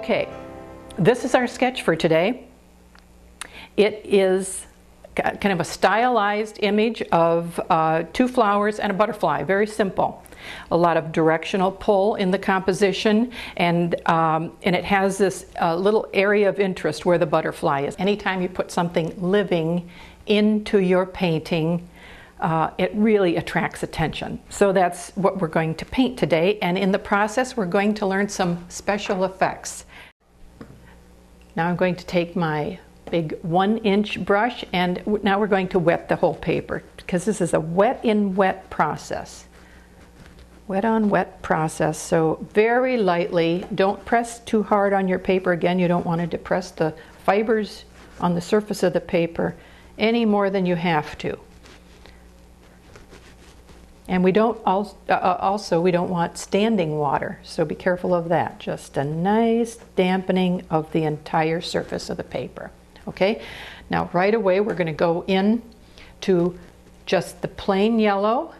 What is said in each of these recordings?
Okay, this is our sketch for today. It is kind of a stylized image of two flowers and a butterfly, very simple. A lot of directional pull in the composition, and it has this little area of interest where the butterfly is. Anytime you put something living into your painting, it really attracts attention. So that's what we're going to paint today, and in the process we're going to learn some special effects. Now I'm going to take my big 1-inch brush, and now we're going to wet the whole paper, because this is a wet in wet process. Wet on wet process, so very lightly. Don't press too hard on your paper. Again, you don't want to depress the fibers on the surface of the paper any more than you have to. And we don't also we don't want standing water, so be careful of that. Just a nice dampening of the entire surface of the paper. Okay, now right away we're going to go in to just the plain yellow,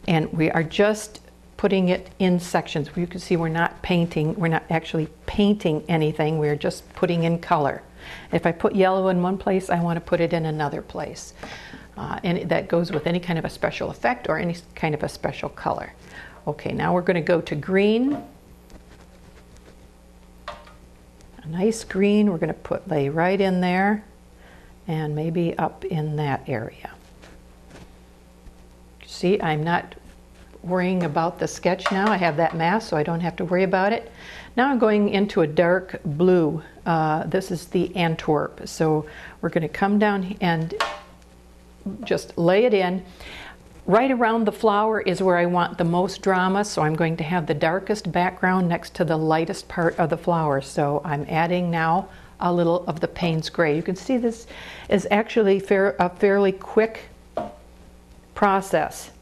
and we are just putting it in sections. You can see we're not actually painting anything, we're just putting in color. If I put yellow in one place, I want to put it in another place. And that goes with any kind of a special effect or any kind of a special color. Okay, now we're going to go to green. A nice green we're going to lay right in there, and maybe up in that area. See, I'm not worrying about the sketch now. I have that mask, so I don't have to worry about it. Now I'm going into a dark blue. This is the Antwerp. So we're going to come down and just lay it in. Right around the flower is where I want the most drama, so I'm going to have the darkest background next to the lightest part of the flower. So I'm adding now a little of the Payne's Gray. You can see this is actually a fairly quick process.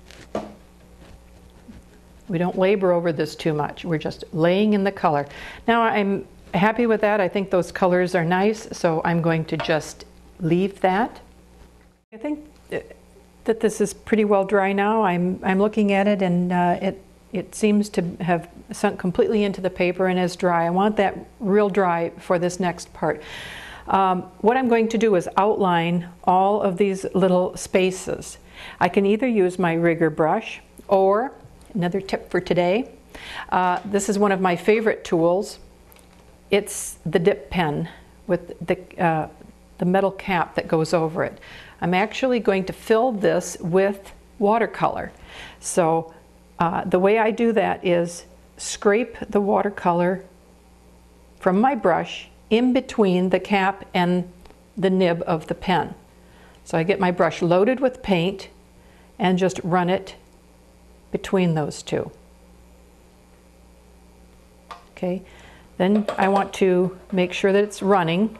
We don't labor over this too much. We're just laying in the color. Now I'm happy with that. I think those colors are nice, so I'm going to just leave that. I think that this is pretty well dry now. I'm looking at it, and it seems to have sunk completely into the paper and is dry. I want that real dry for this next part. What I'm going to do is outline all of these little spaces. I can either use my rigger brush, or another tip for today, this is one of my favorite tools. It's the dip pen with the metal cap that goes over it. I'm actually going to fill this with watercolor. So the way I do that is scrape the watercolor from my brush in between the cap and the nib of the pen. So I get my brush loaded with paint and just run it between those two. Okay, then I want to make sure that it's running.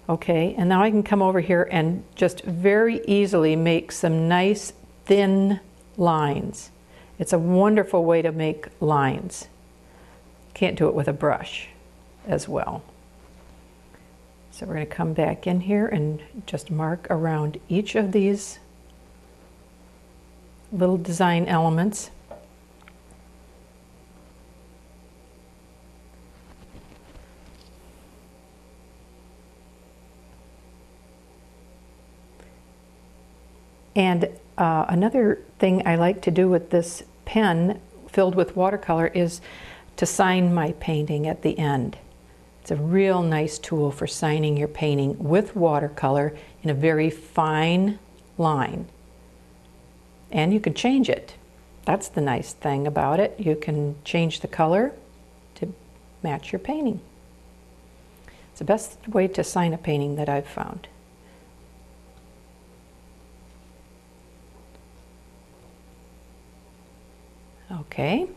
Okay, and now I can come over here and just very easily make some nice thin lines. It's a wonderful way to make lines. Can't do it with a brush as well. So we're going to come back in here and just mark around each of these little design elements. And another thing I like to do with this pen filled with watercolor is to sign my painting at the end. It's a real nice tool for signing your painting with watercolor in a very fine line. And you can change it. That's the nice thing about it. You can change the color to match your painting. It's the best way to sign a painting that I've found. Okay.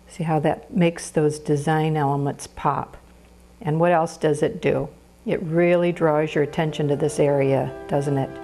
See how that makes those design elements pop. And what else does it do? It really draws your attention to this area, doesn't it?